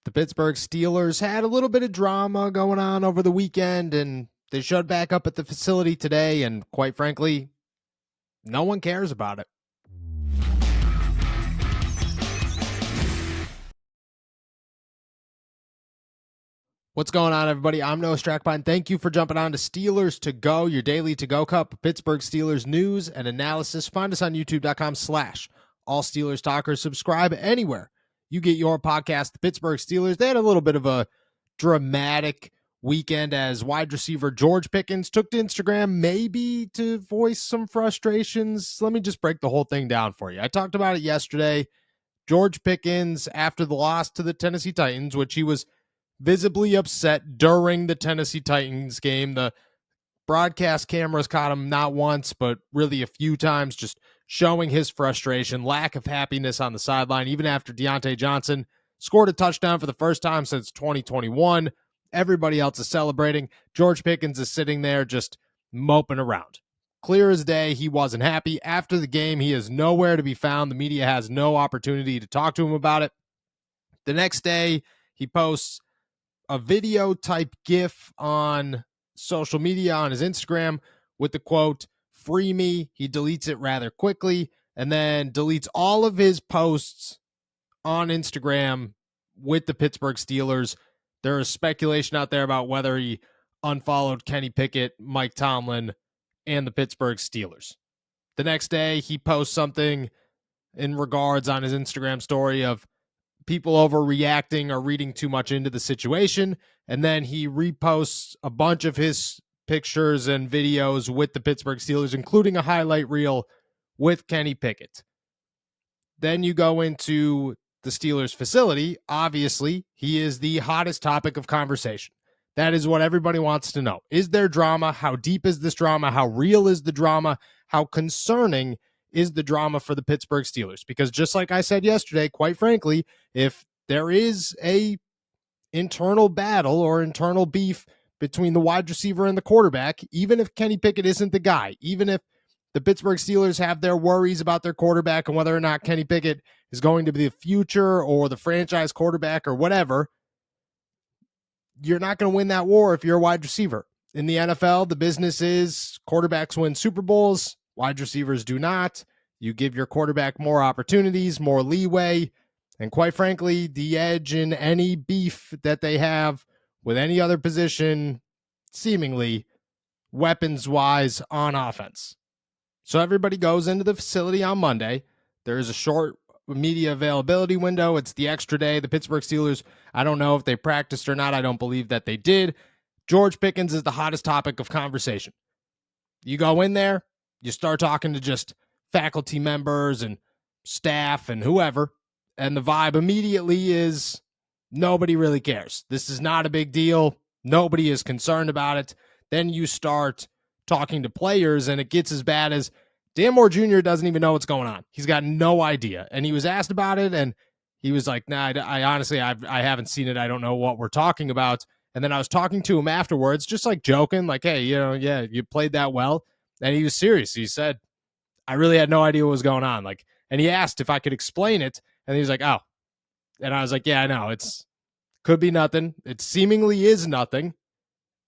The Pittsburgh Steelers had a little bit of drama going on over the weekend, and they showed back up at the facility today, and quite frankly, no one cares about it. What's going on, everybody? I'm Noah Strackbine. Thank you for jumping on to Steelers to Go, your daily to-go cup of Pittsburgh Steelers news and analysis. Find us on youtube.com/all Steelers talkers. Subscribe anywhere you get your podcast. The Pittsburgh Steelers, they had a little bit of a dramatic weekend as wide receiver George Pickens took to Instagram maybe to voice some frustrations. Let me just break the whole thing down for you. I talked about it yesterday. George Pickens, after the loss to the Tennessee Titans, which he was visibly upset during the Tennessee Titans game. The broadcast cameras caught him not once, but really a few times, just showing his frustration, lack of happiness on the sideline, even after Deontay Johnson scored a touchdown for the first time since 2021. Everybody else is celebrating. George Pickens is sitting there just moping around. Clear as day, he wasn't happy. After the game, he is nowhere to be found. The media has no opportunity to talk to him about it. The next day, he posts a video type GIF on social media on his Instagram with the quote, "Free me." He deletes it rather quickly and then deletes all of his posts on Instagram with the Pittsburgh Steelers. There is speculation out there about whether he unfollowed Kenny Pickett, Mike Tomlin, and the Pittsburgh Steelers. The next day, he posts something in regards on his Instagram story of people overreacting or reading too much into the situation. And then he reposts a bunch of his pictures and videos with the Pittsburgh Steelers, including a highlight reel with Kenny Pickett. Then you go into the Steelers facility. Obviously, he is the hottest topic of conversation. That is what everybody wants to know. Is there drama? How deep is this drama? How real is the drama? How concerning is the drama for the Pittsburgh Steelers? Because just like I said yesterday, quite frankly, if there is a internal battle or internal beef between the wide receiver and the quarterback, even if Kenny Pickett isn't the guy, even if the Pittsburgh Steelers have their worries about their quarterback and whether or not Kenny Pickett is going to be the future or the franchise quarterback or whatever, you're not going to win that war if you're a wide receiver. In the NFL, the business is quarterbacks win Super Bowls, wide receivers do not. You give your quarterback more opportunities, more leeway, and quite frankly, the edge in any beef that they have with any other position, seemingly weapons-wise on offense. So everybody goes into the facility on Monday. There is a short media availability window. It's the extra day. The Pittsburgh Steelers, I don't know if they practiced or not. I don't believe that they did. George Pickens is the hottest topic of conversation. You go in there, you start talking to just faculty members and staff and whoever, and the vibe immediately is nobody really cares. This is not a big deal. Nobody is concerned about it. Then you start talking to players, and it gets as bad as Dan Moore Jr. doesn't even know what's going on. He's got no idea. And he was asked about it, and he was like, nah, I honestly, I haven't seen it. I don't know what we're talking about. And then I was talking to him afterwards, just like joking, like, hey, yeah, you played that well. And he was serious. He said, I really had no idea what was going on. Like, and he asked if I could explain it. And he was like, oh. And I was like, yeah, I know. It's could be nothing. It seemingly is nothing.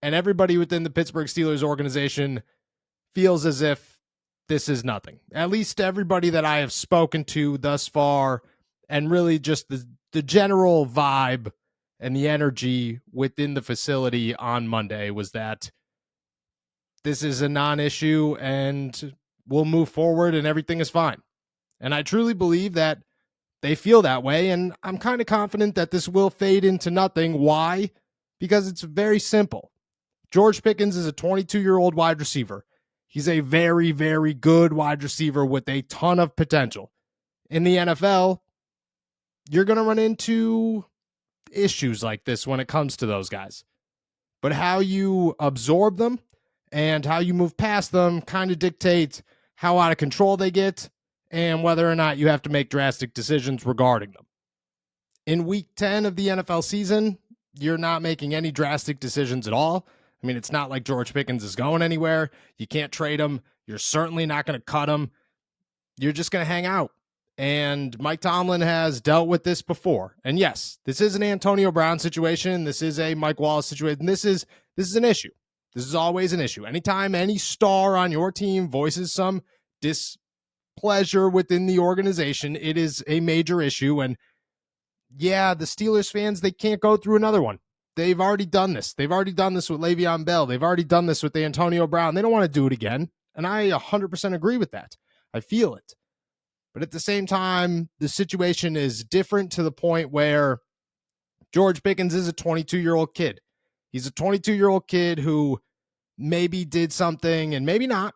And everybody within the Pittsburgh Steelers organization feels as if this is nothing. At least everybody that I have spoken to thus far, and really just the general vibe and the energy within the facility on Monday was that this is a non-issue and we'll move forward and everything is fine. And I truly believe that they feel that way, and I'm kind of confident that this will fade into nothing. Why? Because it's very simple. George Pickens is a 22-year-old wide receiver. He's a very, very good wide receiver with a ton of potential. In the NFL, you're going to run into issues like this when it comes to those guys. But how you absorb them and how you move past them kind of dictates how out of control they get and whether or not you have to make drastic decisions regarding them. In week 10 of the NFL season, you're not making any drastic decisions at all. I mean, it's not like George Pickens is going anywhere. You can't trade him. You're certainly not going to cut him. You're just going to hang out. And Mike Tomlin has dealt with this before. And yes, this is an Antonio Brown situation. This is a Mike Wallace situation. This is an issue. This is always an issue. Anytime any star on your team voices some displeasure within the organization, it is a major issue. And yeah, the Steelers fans, they can't go through another one. They've already done this. They've already done this with Le'Veon Bell. They've already done this with Antonio Brown. They don't want to do it again. And I 100% agree with that. I feel it. But at the same time, the situation is different to the point where George Pickens is a 22-year-old kid. He's a 22-year-old kid who maybe did something, and maybe not,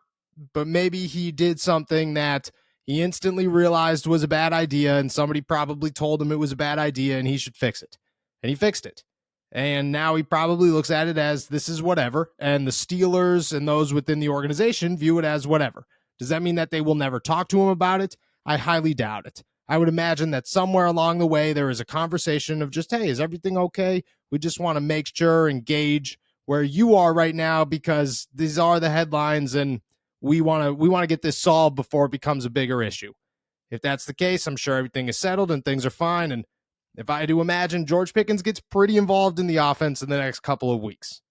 but maybe he did something that he instantly realized was a bad idea, and somebody probably told him it was a bad idea and he should fix it. And he fixed it. And now he probably looks at it as this is whatever, and the Steelers and those within the organization view it as whatever. Does that mean that they will never talk to him about it? I highly doubt it. I would imagine that somewhere along the way there is a conversation of just, hey, is everything okay? We just want to make sure and gauge where you are right now because these are the headlines and we want to get this solved before it becomes a bigger issue. If that's the case, I'm sure everything is settled and things are fine. And if I do imagine, George Pickens gets pretty involved in the offense in the next couple of weeks.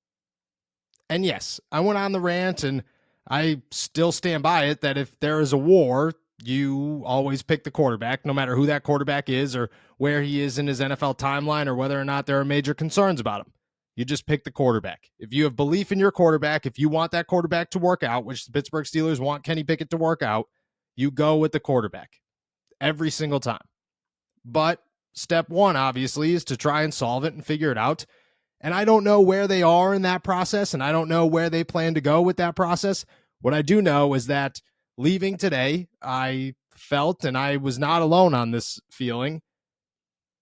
And yes, I went on the rant and I still stand by it that if there is a war, you always pick the quarterback, no matter who that quarterback is or where he is in his NFL timeline or whether or not there are major concerns about him. You just pick the quarterback. If you have belief in your quarterback, if you want that quarterback to work out, which the Pittsburgh Steelers want Kenny Pickett to work out, you go with the quarterback every single time. But step one, obviously, is to try and solve it and figure it out. And I don't know where they are in that process, and I don't know where they plan to go with that process. What I do know is that leaving today, I felt, and I was not alone on this feeling,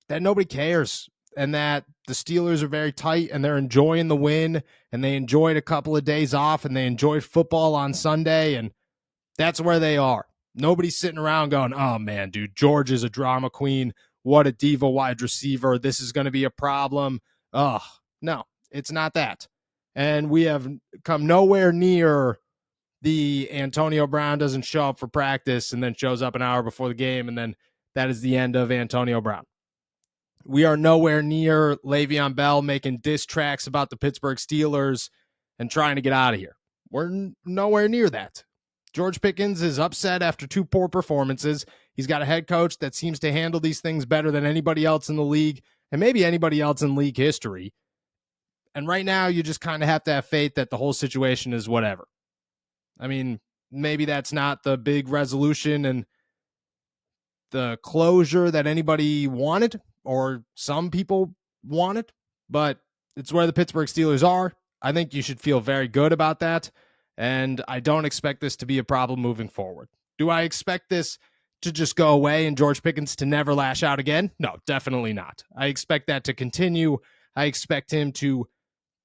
that nobody cares and that the Steelers are very tight and they're enjoying the win and they enjoyed a couple of days off and they enjoyed football on Sunday, and that's where they are. Nobody's sitting around going, oh, man, dude, George is a drama queen. What a diva wide receiver. This is going to be a problem. Oh, no, it's not that. And we have come nowhere near the Antonio Brown doesn't show up for practice and then shows up an hour before the game, and then that is the end of Antonio Brown. We are nowhere near Le'Veon Bell making diss tracks about the Pittsburgh Steelers and trying to get out of here. We're nowhere near that. George Pickens is upset after two poor performances. He's got a head coach that seems to handle these things better than anybody else in the league and maybe anybody else in league history. And right now, you just kind of have to have faith that the whole situation is whatever. I mean, maybe that's not the big resolution and the closure that anybody wanted or some people wanted, but it's where the Pittsburgh Steelers are. I think you should feel very good about that, and I don't expect this to be a problem moving forward. Do I expect this to just go away and George Pickens to never lash out again? No, definitely not. I expect that to continue. I expect him to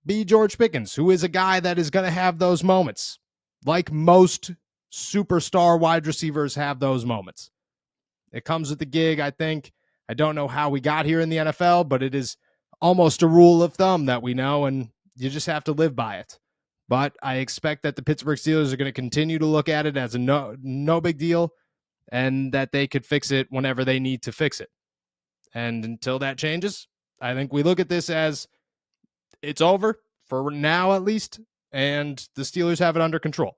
be George Pickens, who is a guy that is going to have those moments. Like most superstar wide receivers have those moments. It comes with the gig, I think. I don't know how we got here in the NFL, but it is almost a rule of thumb that we know, and you just have to live by it. But I expect that the Pittsburgh Steelers are going to continue to look at it as a no big deal, and that they could fix it whenever they need to fix it. And until that changes, I think we look at this as it's over, for now at least, and the Steelers have it under control.